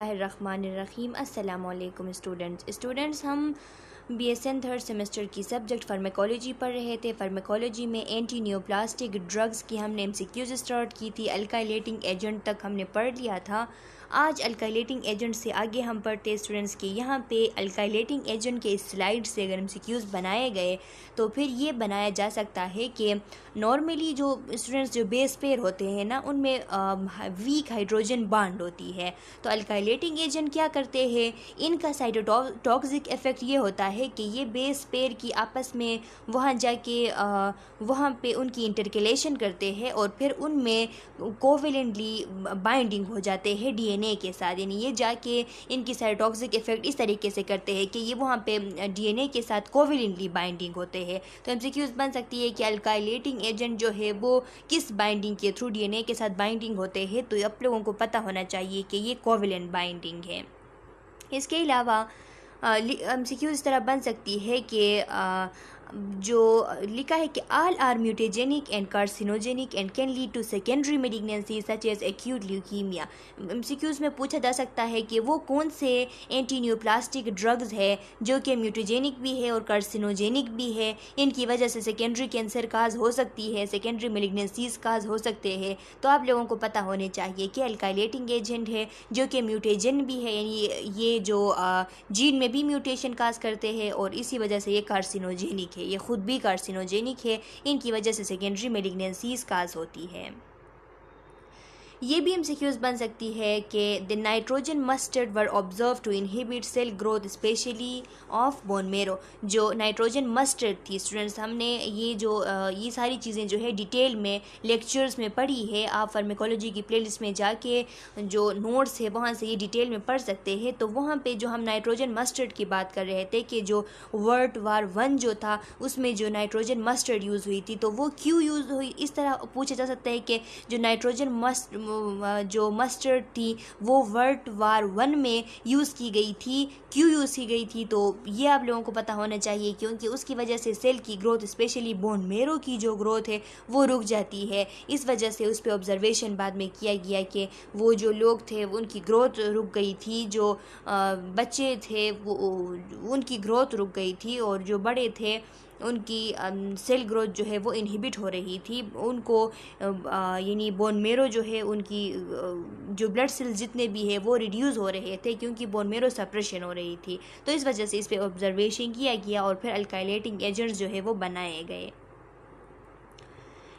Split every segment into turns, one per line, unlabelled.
बिस्मिल्लाहिर्रहमानिर्रहीम। अस्सलामुअलैकुम स्टूडेंट्स, हम BSN थर्ड सेमेस्टर की सब्जेक्ट फार्मेकोलॉजी पढ़ रहे थे। फार्मेकोलॉजी में एंटी नियोप्लास्टिक ड्रग्स की हमने MCQs स्टार्ट की थी। अल्काइलेटिंग एजेंट तक हमने पढ़ लिया था। आज अल्काइलेटिंग एजेंट से आगे हम पढ़ते स्टूडेंट्स के यहाँ पे अल्काइलेटिंग एजेंट के स्लाइड से अगर MCQs बनाए गए तो फिर ये बनाया जा सकता है कि नॉर्मली जो स्टूडेंट्स जो बेस पेयर होते हैं ना, उनमें वीक हाइड्रोजन बॉन्ड होती है। तो अल्काइलेटिंग एजेंट क्या करते हैं, इनका साइटोटॉक्सिक इफेक्ट ये होता है कि ये बेस पेयर की आपस में वहाँ जाके वहाँ पे उनकी इंटरकलेशन करते हैं और फिर उनमें कोवेलेंटली बाइंडिंग हो जाते हैं DNA के साथ। यानी ये जाके इनकी साइटोटॉक्सिक इफेक्ट इस तरीके से करते हैं कि ये वहाँ पे DNA के साथ कोवेलेंटली बाइंडिंग होते हैं। तो MCQs बन सकती है कि अल्काइलेटिंग एजेंट जो है वो किस बाइंडिंग के थ्रू DNA के साथ बाइंडिंग होते हैं। तो आप लोगों को पता होना चाहिए कि ये कोवेलेंट बाइंडिंग है। इसके अलावा MCQ इस तरह बन सकती है कि जो लिखा है कि all are mutagenic and carcinogenic and can lead to secondary malignancy such as acute leukaemia. MCQs में पूछा जा सकता है कि वो कौन से एंटी न्यूप्लास्टिक ड्रग्स है जो कि म्यूटेजेनिक भी है और कार्सिनोजेनिक भी है, इनकी वजह से सेकेंडरी कैंसर काज हो सकती है, सेकेंडरी मेलिग्नेंसीज काज हो सकते हैं। तो आप लोगों को पता होने चाहिए कि अल्काइलेटिंग एजेंट है जो कि म्यूटेजन भी है, यानी ये जो जीन में भी म्यूटेशन काज करते हैं और इसी वजह से ये कार्सिनोजेनिक है, ये खुद भी कार्सिनोजेनिक है, इनकी वजह से सेकेंडरी मेलिग्नेंसीज काज होती है। ये भी MCQs बन सकती है कि the nitrogen mustard were observe to inhibit cell growth specially of bone marrow. जो नाइट्रोजन मस्टर्ड थी स्टूडेंट्स, हमने ये सारी चीज़ें जो है डिटेल में लेक्चर्स में पढ़ी है। आप फार्मेकोलॉजी की प्लेलिस्ट में जाके जो नोट्स है वहाँ से ये डिटेल में पढ़ सकते हैं। तो वहाँ पे जो हम नाइट्रोजन मस्टर्ड की बात कर रहे थे कि जो वर्ल्ड वार 1 जो था उसमें जो नाइट्रोजन मस्टर्ड यूज़ हुई थी, तो वो क्यों यूज़ हुई, इस तरह पूछा जा सकता है कि जो नाइट्रोजन जो मस्टर्ड थी वो वर्ल्ड वार 1 में यूज़ की गई थी, क्यों यूज़ की गई थी, तो ये आप लोगों को पता होना चाहिए। क्योंकि उसकी वजह से सेल की ग्रोथ, स्पेशली बोन मेरो की जो ग्रोथ है वो रुक जाती है। इस वजह से उस पर ऑब्जर्वेशन बाद में किया गया कि वो जो लोग थे उनकी ग्रोथ रुक गई थी, जो बच्चे थे वो उनकी ग्रोथ रुक गई थी और जो बड़े थे उनकी सेल ग्रोथ जो है वो इनहिबिट हो रही थी। उनको यानी बोन मेरो जो है उनकी जो ब्लड सेल्स जितने भी है वो रिड्यूस हो रहे थे क्योंकि बोन मेरो सप्रेशन हो रही थी। तो इस वजह से इस पर ऑब्जर्वेशन किया गया और फिर अल्काइलेटिंग एजेंट्स जो है वो बनाए गए।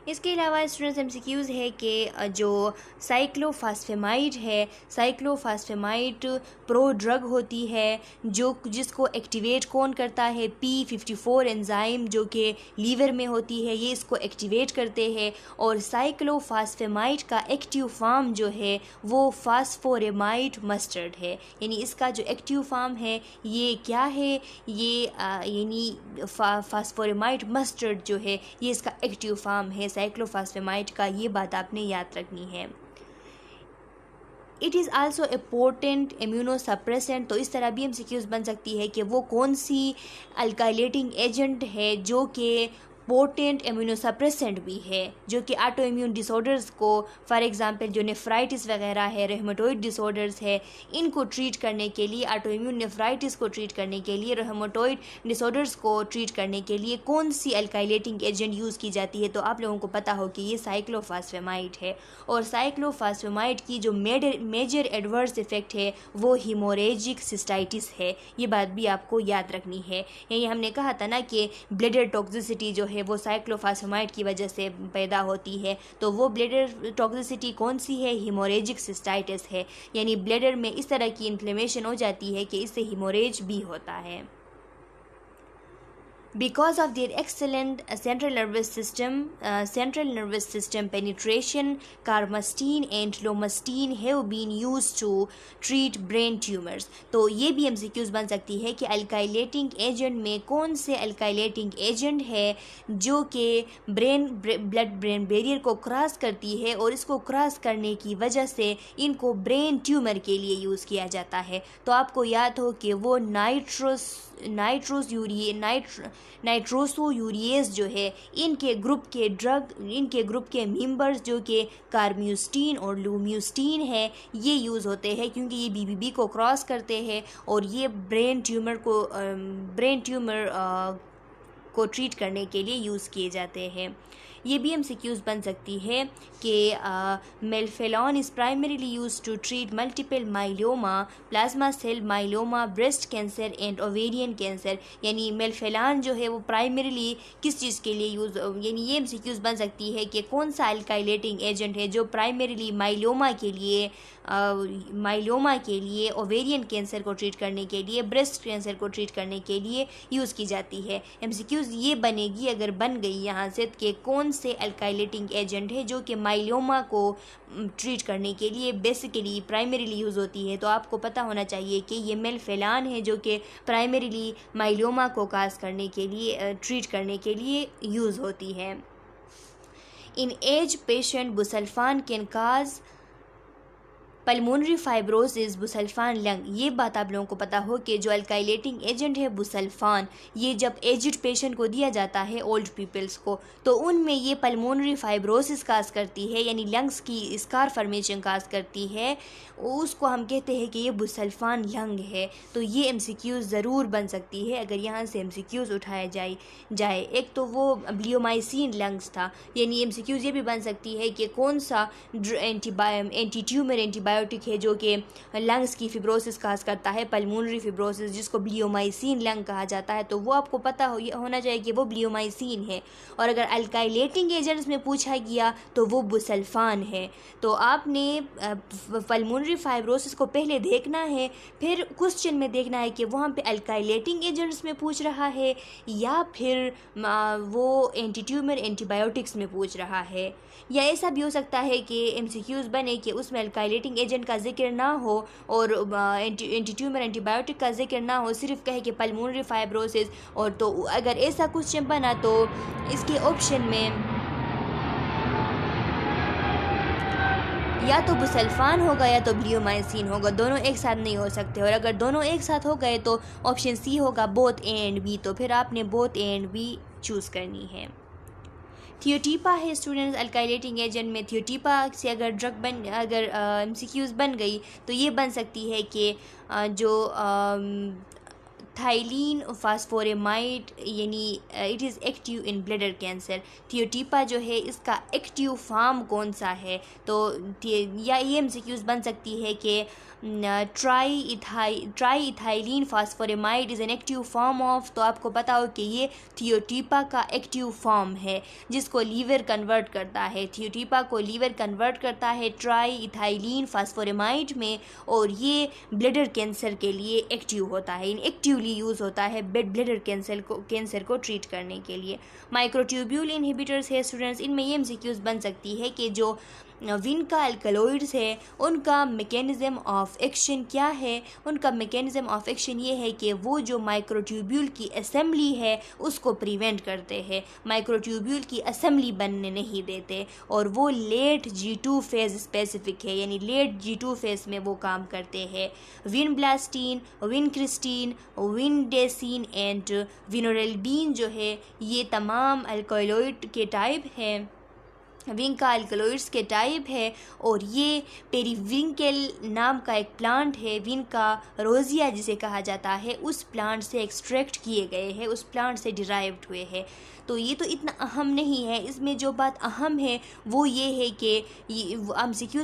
इसके अलावा स्टूडेंट्स MCQs है कि जो साइक्लोफास्फेमाइड है, साइक्लोफास्फेमाइड प्रो ड्रग होती है जिसको एक्टिवेट कौन करता है, P54 एंजाइम जो कि लीवर में होती है, ये इसको एक्टिवेट करते हैं। और साइक्लोफास्फेमाइड का एक्टिव फॉर्म जो है वो फास्फोरेमाइड मस्टर्ड है। यानी इसका जो एक्टिव फॉर्म है ये क्या है, ये यानी फास्फोरेमाइड मस्टर्ड जो है ये इसका एक्टिव फॉर्म है साइक्लोफास्फेमाइड का। ये बात आपने याद रखनी है। It is also a potent immunosuppressant. तो इस तरह भी MCQs बन सकती है कि वो कौन सी अल्काइलेटिंग एजेंट है जो कि पोटेंट इम्यूनोसप्रेसेंट भी है, जो कि ऑटो इम्यून डिसऑर्डर्स को, फॉर एग्जांपल जो नेफ्राइटिस वगैरह है, रेहमेटोइड डिसऑर्डर्स है, इनको ट्रीट करने के लिए, ऑटो इम्यून नेफ्राइटिस को ट्रीट करने के लिए, रेहमेटोइड डिसऑर्डर्स को ट्रीट करने के लिए कौन सी अल्काइलेटिंग एजेंट यूज़ की जाती है। तो आप लोगों को पता हो कि ये साइक्लोफास्फेमाइड है। और साइक्लोफास्फेमाइड की जो मेजर एडवर्स इफेक्ट है वो हीमोरेजिक सिस्टाइटिस है। ये बात भी आपको याद रखनी है। यही हमने कहा था ना कि ब्लडर टॉक्सिसिटी जो है वो साइक्लोफास्फेमाइड की वजह से पैदा होती है। तो वो ब्लडर टॉक्सिसिटी कौन सी है, हीमोरेजिक सिस्टाइटिस है। यानी ब्लडर में इस तरह की इन्फ्लेमेशन हो जाती है कि इससे हीमोरेज भी होता है। Because of their excellent central nervous system penetration, carmastine and lomastine have been used to treat brain tumors। तो ये भी MCQs बन सकती है कि अल्काइलेटिंग एजेंट में कौन से अल्काइलेटिंग एजेंट है जो कि ब्लड ब्रेन बैरियर को क्रॉस करती है और इसको क्रॉस करने की वजह से इनको ब्रेन ट्यूमर के लिए यूज़ किया जाता है। तो आपको याद हो कि वो नाइट्रोसोयूरिएज जो है, इनके ग्रुप के मेंबर्स जो कि कार्म्यूस्टीन और लूम्यूस्टीन है, ये यूज़ होते हैं क्योंकि ये BBB को क्रॉस करते हैं और ये ब्रेन ट्यूमर को ट्रीट करने के लिए यूज़ किए जाते हैं। ये भी MCQs बन सकती है कि melphalan is primarily use to treat multiple myeloma, plasma cell myeloma, breast cancer and ovarian cancer. यानी मेल्फेलॉन जो है वो प्राइमरीली किस चीज़ के लिए यूज़, यानी ये MCQs बन सकती है कि कौन सा अल्काइलेटिंग एजेंट है जो प्राइमरीली माइलोमा के लिए, ओवेरियन कैंसर को ट्रीट करने के लिए, ब्रेस्ट कैंसर को ट्रीट करने के लिए यूज़ की जाती है। MCQs ये बनेगी अगर बन गई यहाँ से कि कौन से अल्काइलेटिंग एजेंट है जो कि माइलोमा को ट्रीट करने के लिए बेसिकली प्राइमरीली यूज़ होती है। तो आपको पता होना चाहिए कि ये मेल्फेलान है जो कि प्राइमरीली माइलोमा को काज करने के लिए, ट्रीट करने के लिए यूज़ होती है। In age patient busulfan can cause pulmonary fibrosis, busulfan lung. ये बात आप लोगों को पता हो कि जो अल्काइलेटिंग एजेंट है बुसल्फान, ये जब एजिड पेशेंट को दिया जाता है, ओल्ड पीपल्स को, तो उनमें ये पल्मोनरी फाइब्रोसिस काज करती है, यानी लंग्स की स्कार फॉर्मेशन काज करती है। उसको हम कहते हैं कि ये बुसल्फान लंग है। तो ये MCQs ज़रूर बन सकती है अगर यहाँ से MCQs उठाया जाए। एक तो वो ब्लियोमाइसिन लंग्स था, यानी MCQs ये भी बन सकती है कि कौन सा एंटी ट्यूमर एंटीबायोटिक है जो कि लंग्स की फिब्रोसिस काज करता है, पल्मोनरी फिब्रोसिस, जिसको ब्लियोमाइसिन लंग कहा जाता है। तो वो आपको पता होना चाहिए कि वो ब्लियोमाइसिन है। और अगर अल्काइलेटिंग एजेंट्स में पूछा गया तो वो बुसल्फान है। तो आपने पल्मोनरी फाइब्रोसिस को पहले देखना है, फिर क्वेश्चन में देखना है कि वहाँ पे अल्काइलेटिंग एजेंट्स में पूछ रहा है या फिर वो एंटी ट्यूमर एंटीबायोटिक्स में पूछ रहा है। या ऐसा भी हो सकता है कि MCQs बने कि उसमें अल्काइलेटिंग एजेंट का जिक्र ना हो और एंटी ट्यूमर एंटीबायोटिक का जिक्र ना हो, सिर्फ कहे कि पल्मोनरी फाइब्रोसिस। और तो अगर ऐसा क्वेश्चन बना तो इसके ऑप्शन में या तो बुसल्फान होगा या तो ब्लियोमाइसिन होगा, दोनों एक साथ नहीं हो सकते। और अगर दोनों एक साथ हो गए तो ऑप्शन C होगा, बोथ A एंड B। तो फिर आपने both A and B choose करनी है। थियोटीपा है स्टूडेंट्स अल्काइलेटिंग एजेंट में। थियोटीपा से अगर MCQs बन गई तो ये बन सकती है कि जो थाइलीन फास्फोरेमाइड, यानी it is active in bladder cancer. Thiotepa जो है इसका एक्टिव फॉर्म कौन सा है, तो या ये MCQs बन सकती है कि tri ethylene phosphoramide is an active form of. तो आपको पता हो कि ये थियोटीपा का एक्टिव फॉर्म है जिसको लीवर कन्वर्ट करता है। थियोटीपा को लीवर कन्वर्ट करता है ट्राई इथाइलिन फास्फोरेमाइड में, और ये ब्लैडर कैंसर के लिए एक्टिव होता है, एक्टिवली यूज़ होता है ब्लैडर कैंसर को ट्रीट करने के लिए। माइक्रोट्यूब्यूल इनहिबिटर्स है स्टूडेंट्स, इनमें ये MCQs बन सकती है कि जो विनका अल्कलॉइड्स है उनका मैकेनिज़्म ऑफ एक्शन क्या है। उनका मैकेनिज़्म ऑफ एक्शन ये है कि वो जो माइक्रोट्यूब्यूल की असेंबली है उसको प्रिवेंट करते हैं, माइक्रोट्यूब्यूल की असेंबली बनने नहीं देते, और वो लेट G2 फेज़ स्पेसिफिक है, यानी लेट G2 फेज़ में वो काम करते हैं। विनब्लास्टीन, विनक्रिस्टीन, विनडेसिन एंड विनोरेल्बीन जो है ये तमाम अल्कलॉइड के टाइप हैं, विंका अल्कलॉइड्स के टाइप है, और ये पेरीविंकल नाम का एक प्लांट है, विंका रोजिया जिसे कहा जाता है, उस प्लांट से एक्सट्रैक्ट किए गए हैं, उस प्लांट से डिराइव्ड हुए हैं। तो ये तो इतना अहम नहीं है, इसमें जो बात अहम है वो ये है कि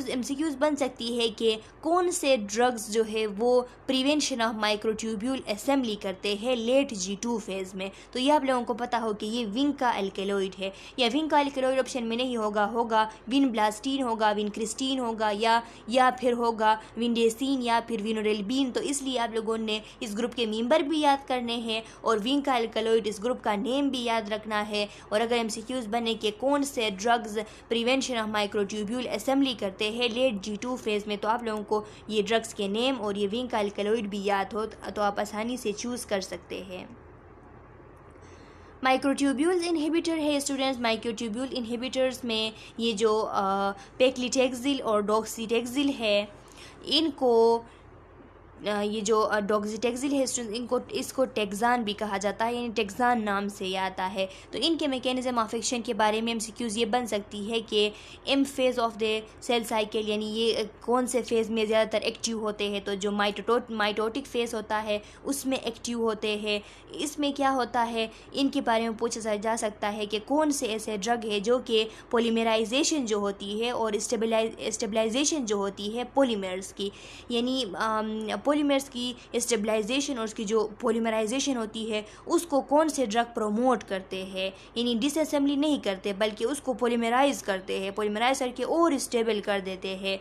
MCQs बन सकती है कि कौन से ड्रग्स जो है वो प्रिवेंशन ऑफ माइक्रोट्यूब्यूल असेंबली करते हैं लेट G2 फेज़ में। तो ये आप लोगों को पता हो कि ये विंका अल्कलॉइड है, या विंका अल्कलॉइड ऑप्शन में नहीं होगा विनब्लास्टीन होगा, विनक्रिस्टीन होगा, या फिर होगा विनडेसिन या फिर विनोरेल्बीन। तो इसलिए आप लोगों ने इस ग्रुप के मेंबर भी याद करने हैं और विंका अल्कलॉइड इस ग्रुप का नेम भी याद रखना है। और अगर MCQs बने कि कौन से drugs prevention of microtubule assembly करते हैं लेट G2 फेज़ में, तो आप लोगों को ये ड्रग्स के नेम और ये विंका अल्कलॉइड भी याद हो तो आप आसानी से चूज़ कर सकते हैं। माइक्रोट्यूब्यूल इनहिबिटर है स्टूडेंट्स, माइक्रोट्यूब्यूल इनहिबिटर्स में ये जो पेक्लिटेक्सिल और डॉक्सीटेक्सिल है, इनको ये जो डॉक्सीटैक्सिल है इसको टेक्सान भी कहा जाता है, यानी टेक्सान नाम से ये आता है। तो इनके मैकेनिज्म ऑफ एक्शन के बारे में एमसीक्यूज़ ये बन सकती है कि M phase of the cell cycle, यानी ये कौन से फेज़ में ज़्यादातर एक्टिव होते हैं। तो जो माइटोटिक फेज़ होता है उसमें एक्टिव होते हैं। इसमें क्या होता है इनके बारे में पूछा जा सकता है कि कौन से ऐसे ड्रग है जो कि पॉलीमराइजेशन जो होती है और स्टेबलाइजेशन जो होती है पॉलीमर्स की, यानी पॉलीमर्स की स्टेबलाइजेशन और उसकी जो पॉलीमराइजेशन होती है उसको कौन से ड्रग प्रमोट करते हैं, यानी डिसअसेंबली नहीं करते बल्कि उसको पॉलीमराइज करते हैं, पॉलीमराइज करके और स्टेबल कर देते हैं।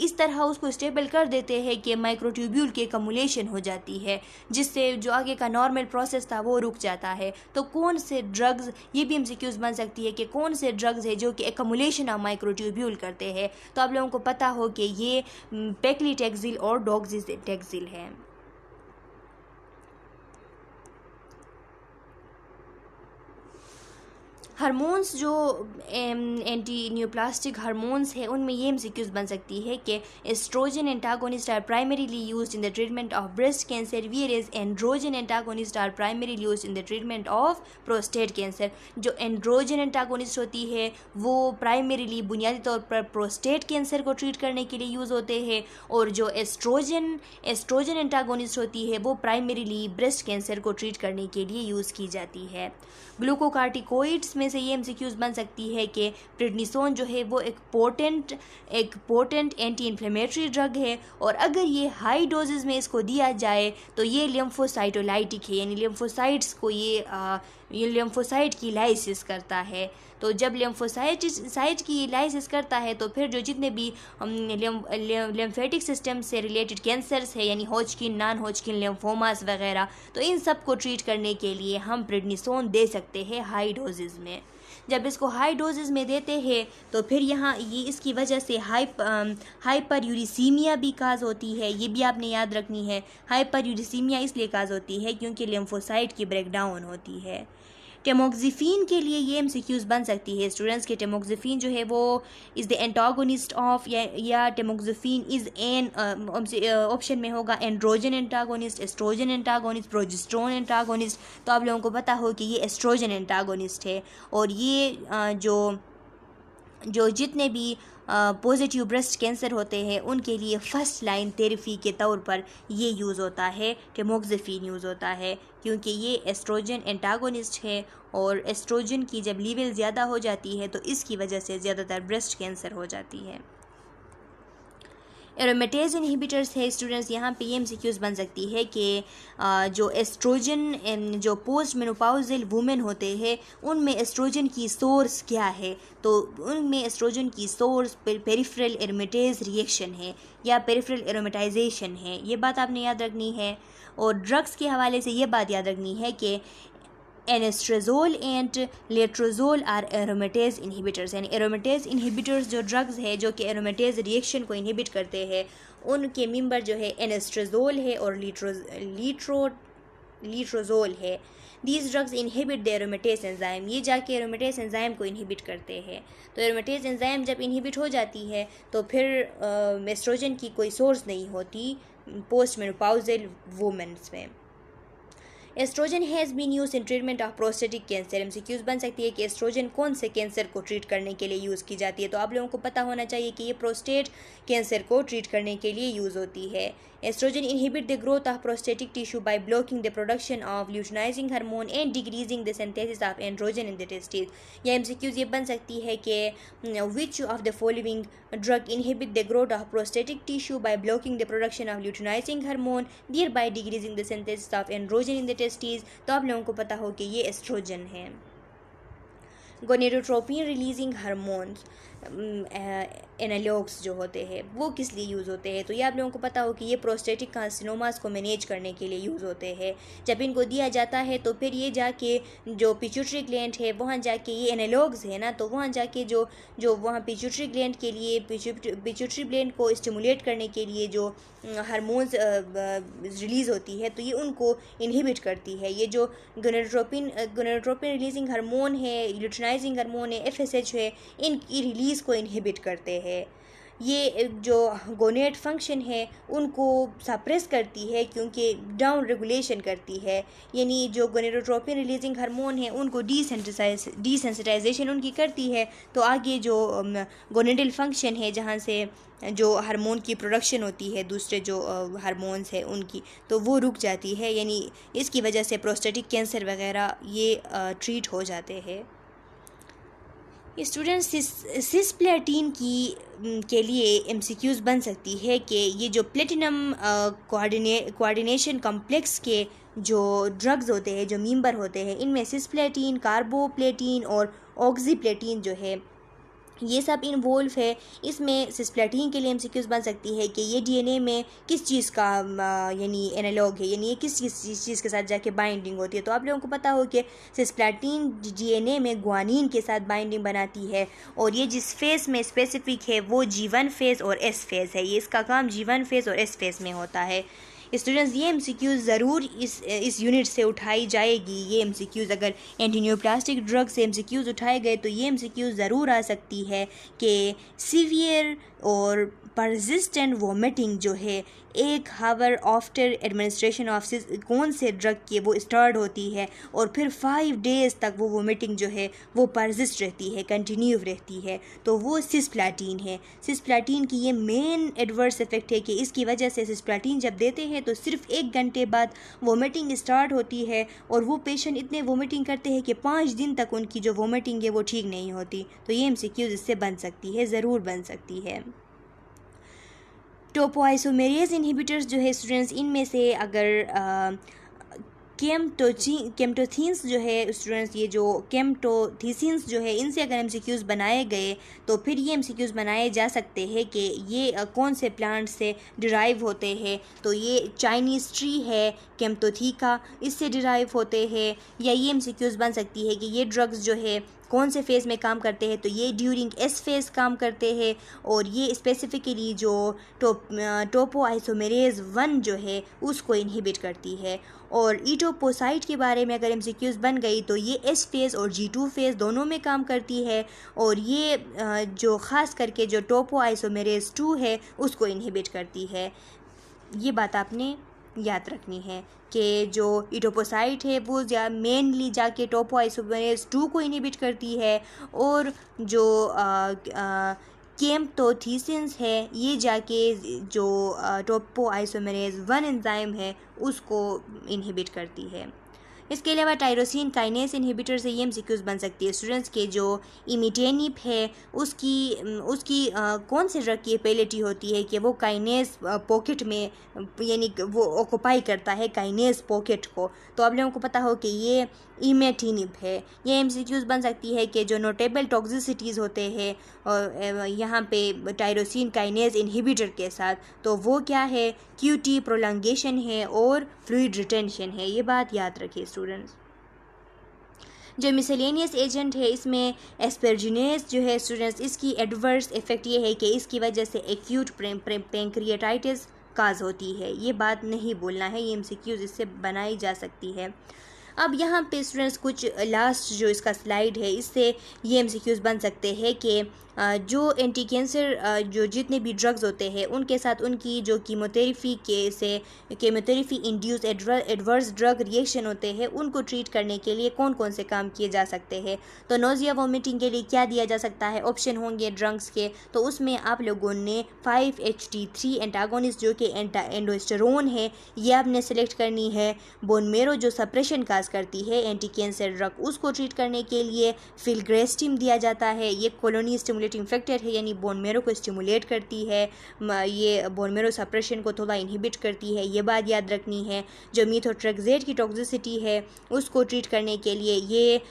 इस तरह उसको स्टेबल कर देते हैं कि माइक्रोट्यूब्यूल की एकमुलेशन हो जाती है, जिससे जो आगे का नॉर्मल प्रोसेस था वो रुक जाता है। तो कौन से ड्रग्स, ये भी एमसीक्यूज़ बन सकती है कि कौन से ड्रग्स है जो कि एकमुलेशन ऑफ माइक्रोट्यूब्यूल करते हैं। तो आप लोगों को पता हो कि ये पेक्लीटैक्सिल और डॉक्सीटैक्सिल है। हार्मोन्स जो एंटी न्यूप्लास्टिक हार्मोन्स है उनमें ये एमसीक्यूज़ बन सकती है कि estrogen antagonist are primarily used in the treatment of breast cancer, whereas androgen antagonist are primarily used in the treatment of prostate cancer. जो एंड्रोजन एंटागोनिस्ट होती है वो प्राइमरीली बुनियादी तौर पर प्रोस्टेट कैंसर को ट्रीट करने के लिए यूज़ होते हैं, और जो एस्ट्रोजन एंटागोनिस्ट होती है वो प्राइमरीली ब्रेस्ट कैंसर को ट्रीट करने के लिए यूज़ की जाती है। ग्लूकोकार्टिकोइड्स में से ये एमसीक्यूज़ बन सकती है कि प्रेडनिसोन जो है वो एक पोटेंट एंटी इन्फ्लेमेटरी ड्रग है, और अगर ये हाई डोजेज़ में इसको दिया जाए तो ये लिम्फोसाइटोलाइटिक है, यानी लिम्फोसाइट्स को ये लिम्फोसाइट की लाइसिस करता है। तो जब लिम्फोसाइट की लाइसिस करता है तो फिर जो जितने भी लिम्फेटिक सिस्टम से रिलेटेड कैंसर्स है, यानी हॉजकिन, नॉन हॉजकिन लिम्फोमास वगैरह, तो इन सब को ट्रीट करने के लिए हम प्रेडनिसोन दे सकते हैं हाई डोजेज़ में। जब इसको हाई डोजेज़ में देते हैं तो फिर यहाँ ये इसकी वजह से हाइपर यूरिसीमिया भी काज होती है, ये भी आपने याद रखनी है। हाइपर यूरिसीमिया इसलिए काज होती है क्योंकि लिम्फोसाइट की ब्रेकडाउन होती है। टेमोक्सिफिन के लिए ये एमसीक्यूज़ बन सकती है स्टूडेंट्स के, टेमोक्सिफिन जो है वो इज़ द एंटागोनिस्ट ऑफ, या टेमोक्सिफिन इज़ एन, ऑप्शन में होगा androgen antagonist, estrogen antagonist, progesterone antagonist. तो आप लोगों को पता हो कि ये एस्ट्रोजन एंटागोनिस्ट है, और ये जो जितने भी पॉजिटिव ब्रेस्ट कैंसर होते हैं उनके लिए फर्स्ट लाइन थेरेपी के तौर पर ये यूज़ होता है, टेमोक्सिफिन यूज़ होता है, क्योंकि ये एस्ट्रोजन एंटागोनिस्ट है, और एस्ट्रोजन की जब लेवल ज़्यादा हो जाती है तो इसकी वजह से ज़्यादातर ब्रेस्ट कैंसर हो जाती है। एरोमेटेज इनहिबिटर्स है स्टूडेंट्स, यहाँ पे ये एमसीक्यूज़ बन सकती है कि जो एस्ट्रोजन, जो पोस्ट मेनोपाउजल वुमेन होते हैं उनमें एस्ट्रोजन की सोर्स क्या है, तो उनमें एस्ट्रोजन की सोर्स पेरिफेरल एरोमेटेज रिएक्शन है या पेरिफेरल एरोमेटाइजेशन है, ये बात आपने याद रखनी है। और ड्रग्स के हवाले से ये बात याद रखनी है कि एनेस्ट्रेजोल एंड लेट्रोजोल आर एरोमेटेज इनहिबिटर्स, यानी एरोमेटेज इनहिबिटर्स जो ड्रग्स है जो कि एरोमेटेज रिएक्शन को इनहिबिट करते हैं उनके मेंबर जो है एनेस्ट्रेजोल है और लीट्रोजोल है। These drugs inhibit the aromatase enzyme, ये जाके एरोमेटेज एंजाइम को इनहिबिट करते हैं। तो एरोमेटेज एंजाइम जब इनहिबिट हो जाती है तो फिर एस्ट्रोजन की कोई सोर्स नहीं होती पोस्ट मेनोपाउजल वुमेन्स में। Estrogen has been use in treatment of prostatic cancer, MCQs बन सकती है कि एस्ट्रोजन कौन से कैंसर को ट्रीट करने के लिए यूज़ की जाती है। तो आप लोगों को पता होना चाहिए कि ये प्रोस्टेट कैंसर को ट्रीट करने के लिए यूज़ होती है। Estrogen inhibit the growth of prostatic tissue by blocking the production of luteinizing hormone and decreasing the synthesis of androgen in the testis. या एमसीक्यूज़ ये बन सकती है कि which of the following drug inhibit the growth of prostatic tissue by blocking the production of luteinizing hormone thereby decreasing the synthesis of androgen in the testis. तो आप लोगों को पता हो कि ये एस्ट्रोजन है। गोनेडोट्रोपिन रिलीजिंग हार्मोन्स एनालॉग्स जो होते हैं वो किस लिए यूज़ होते हैं, तो ये आप लोगों को पता हो कि ये प्रोस्टेटिक कार्सिनोमास को मैनेज करने के लिए यूज़ होते हैं। जब इनको दिया जाता है तो फिर ये जाके जो पिट्यूटरी ग्लैंड है वहाँ जाके, ये एनालॉग्स है ना, तो वहाँ जाके जो वहाँ पिट्यूटरी ग्लैंड के लिए, पिट्यूटरी ग्लैंड को स्टिमुलेट करने के लिए जो हार्मोन्स रिलीज़ होती है तो ये उनको इनहिबिट करती है। ये जो गोनेडोट्रोपिन रिलीजिंग हार्मोन है, ल्यूटिनाइजिंग हार्मोन है, FSH है, इनकी रिलीज़ को इनहिबिट करते हैं। ये जो गोनेट फंक्शन है उनको सप्रेस करती है, क्योंकि डाउन रेगुलेशन करती है, यानी जो गोनेडोट्रोपिन रिलीजिंग हार्मोन है उनको डिसेंसिटाइजेशन उनकी करती है। तो आगे जो गोनेडल फंक्शन है, जहाँ से जो हार्मोन की प्रोडक्शन होती है दूसरे जो हार्मोन्स है उनकी, तो वो रुक जाती है, यानी इसकी वजह से प्रोस्टेटिक कैंसर वगैरह ये ट्रीट हो जाते हैं। स्टूडेंट्स सिस्प्लेटिन के लिए एमसीक्यूज़ बन सकती है कि ये जो प्लेटिनम कोऑर्डिनेशन कॉम्प्लेक्स के जो ड्रग्स होते हैं, जो मेंबर होते हैं, इनमें सिस्प्लेटिन, कार्बोप्लेटिन और ऑक्सीप्लेटिन जो है ये सब इन्वॉल्व है। इसमें सिस्प्लेटिन के लिए एमसीक्यूज़ बन सकती है कि ये डीएनए में किस चीज़ का यानी एनालॉग है, यानी ये किस चीज़ के साथ जाके बाइंडिंग होती है। तो आप लोगों को पता हो कि सिस्प्लेटिन डीएनए में ग्वानिन के साथ बाइंडिंग बनाती है, और ये जिस फेज़ में स्पेसिफिक है वो G1 फेज़ और S फेज़ है। ये इसका काम G1 फेज़ और S फेज़ में होता है। स्टूडेंट्स ये एमसीक्यूज़ ज़रूर इस यूनिट से उठाई जाएगी। ये एमसीक्यूज़ अगर एंटीनियोप्लास्टिक ड्रग से एमसीक्यूज़ उठाए गए तो ये एमसीक्यूज़ ज़रूर आ सकती है कि सीवियर और परसिस्टेंट वोमिटिंग जो है 1 आवर आफ्टर एडमिनिस्ट्रेशन ऑफ कौन से ड्रग की वो स्टार्ट होती है, और फिर 5 डेज़ तक वो वोमिटिंग जो है वो परसिस्ट रहती है, कंटिन्यू रहती है, तो वो सिस्प्लेटिन है। सिस्प्लेटिन की ये मेन एडवर्स इफेक्ट है कि इसकी वजह से सिस्प्लेटिन जब देते हैं तो सिर्फ 1 घंटे बाद वोमिटिंग स्टार्ट होती है, और वो पेशेंट इतने वोमिटिंग करते हैं कि 5 दिन तक उनकी जो वोमिटिंग है वो ठीक नहीं होती। तो ये एमसीक्यूज़ इससे बन सकती है, ज़रूर बन सकती है। टोपोआइसोमेरेज इनहिबिटर्स जो है स्टूडेंट्स, इनमें से अगर केम्टोथीन्स जो है स्टूडेंट्स, ये जो केम्टोथीसिन्स जो है इनसे अगर एमसीक्यूज़ बनाए गए तो फिर ये एमसीक्यूज़ बनाए जा सकते हैं कि ये कौन से प्लांट से डिराइव होते हैं। तो ये चाइनीज़ ट्री है केम्टोथीका, इससे डिराइव होते हैं। या ये एमसीक्यूज़ बन सकती है कि ये ड्रग्स जो है कौन से फेज़ में काम करते हैं, तो ये ड्यूरिंग एस फेज़ काम करते हैं, और ये स्पेसिफिकली जो टोपोआइसोमेरेज 1 जो है उसको इनहिबिट करती है। और ईटोपोसाइट के बारे में अगर एमसीक्यूज़ बन गई तो ये एस फेज़ और G2 फेज़ दोनों में काम करती है, और ये जो ख़ास करके जो टोपोआइसोमेरेज 2 है उसको इनहिबिट करती है। ये बात आपने याद रखनी है कि जो इटोपोसाइट है वो मेनली जाके टोपोआइसोमेरेज 2 को इनहिबिट करती है, और जो केम्टोथीसिन्स है ये जाके जो टोपोआइसोमेरेज 1 एंजाइम है उसको इनहिबिट करती है। इसके अलावा टायरोसिन काइनेस इनहिबिटर से ये एमसीक्यूज़ बन सकती है स्टूडेंट्स के जो इमिटेनिप है उसकी कौन से ड्रग की एबिलिटी होती है कि वो काइनेस पॉकेट में, यानी वो ऑक्यूपाई करता है काइनेस पॉकेट को। तो आप लोगों को पता हो कि ये इमेटिनिब है। ये एमसीक्यूज़ बन सकती है कि जो नोटेबल टॉक्सिसिटीज़ होते हैं और यहाँ पे टायरोसिन काइनेस इनहिबिटर के साथ, तो वो क्या है, QT प्रोलंगेशन है और फ्लूइड रिटेंशन है। ये बात याद रखिए स्टूडेंट्स। जो मिसलेनियस एजेंट है इसमें एस्परजिनेस जो है स्टूडेंट्स, इसकी एडवर्स इफेक्ट ये है कि इसकी वजह से एक्यूट पैंक्रियाटाइटिस काज होती है। ये बात नहीं बोलना है, ये एमसीक्यूज़ इससे बनाई जा सकती है। अब यहाँ पे स्टूडेंट्स कुछ लास्ट जो इसका स्लाइड है इससे ये एमसीक्यूज़ बन सकते हैं कि जो एंटी कैंसर जो जितने भी ड्रग्स होते हैं उनके साथ उनकी जो chemotherapy induce adverse drug reaction होते हैं उनको ट्रीट करने के लिए कौन कौन से काम किए जा सकते हैं। तो नोजिया वोमिटिंग के लिए क्या दिया जा सकता है, ऑप्शन होंगे ड्रग्स के। तो उसमें आप लोगों ने 5-HT3 एंटागोनिस्ट जो कि एंडोस्टेरोन है ये आपने सेलेक्ट करनी है। बोन मेरो जो सप्रेशन काज करती है एंटी कैंसर ड्रग उसको ट्रीट करने के लिए फिल्ग्रेस्टिम दिया जाता है। ये कॉलोनी स्टिमुलेटिंग फैक्टर है, यानी बोन मेरो को स्टिमुलेट करती है, ये बोन मेरो सप्रेशन को थोड़ा इनहिबिट करती है। ये बात याद रखनी है। जो मीथोट्रेक्सेट की टॉक्सिसिटी है उसको ट्रीट करने के लिए ये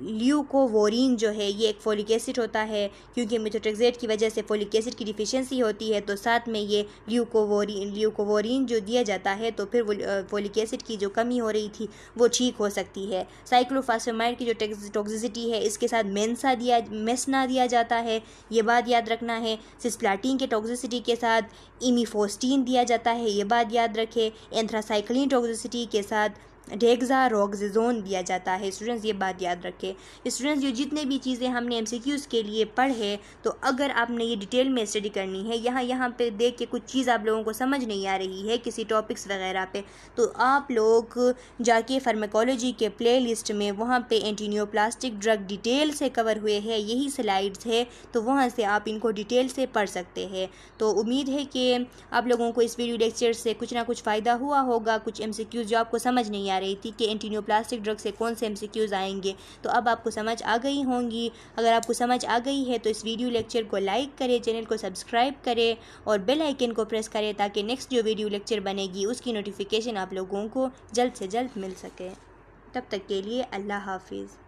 ल्यूकोवोरीन जो है ये एक फोलिक एसिड होता है, क्योंकि मीथोट्रेक्सेट की वजह से फोलिक एसिड की डिफिशिएंसी होती है, तो साथ में ये ल्यूकोवोरीन जो दिया जाता है तो फिर वो फोलिक एसिड की जो कमी हो रही थी वो ठीक हो सकती है। साइक्लोफॉस्फेमाइड की जो टॉक्सिसिटी है इसके साथ मेसना दिया जाता है, ये बात याद रखना है। सिस्प्लाटिन के टॉक्सिसिटी के साथ इमिफोस्टीन दिया जाता है, ये बात याद रखें। एंथ्रासाइक्लिन टॉक्सिसिटी के साथ डेक्सामेथासोन दिया जाता है। स्टूडेंट्स ये बात याद रखें। स्टूडेंट्स जो जितने भी चीज़ें हमने MCQs के लिए पढ़े, तो अगर आपने ये डिटेल में स्टडी करनी है, यहाँ पे देख के कुछ चीज़ आप लोगों को समझ नहीं आ रही है किसी टॉपिक्स वगैरह पे, तो आप लोग जाके फार्माकोलॉजी के प्ले लिस्ट में वहाँ पे एंटीनियोप्लास्टिक ड्रग डिटेल से कवर हुए हैं, यही स्लाइड्स है, तो वहाँ से आप इनको डिटेल से पढ़ सकते हैं। तो उम्मीद है कि आप लोगों को इस वीडियो लेक्चर से कुछ ना कुछ फ़ायदा हुआ होगा। कुछ MCQs जो आपको समझ नहीं आ रही थी कि एंटीनियोप्लास्टिक ड्रग से कौन से MCQs आएंगे, तो अब आपको समझ आ गई होंगी। अगर आपको समझ आ गई है तो इस वीडियो लेक्चर को लाइक करें, चैनल को सब्सक्राइब करें और बेल आइकन को प्रेस करें ताकि नेक्स्ट जो वीडियो लेक्चर बनेगी उसकी नोटिफिकेशन आप लोगों को जल्द से जल्द मिल सके। तब तक के लिए अल्लाह हाफिज़।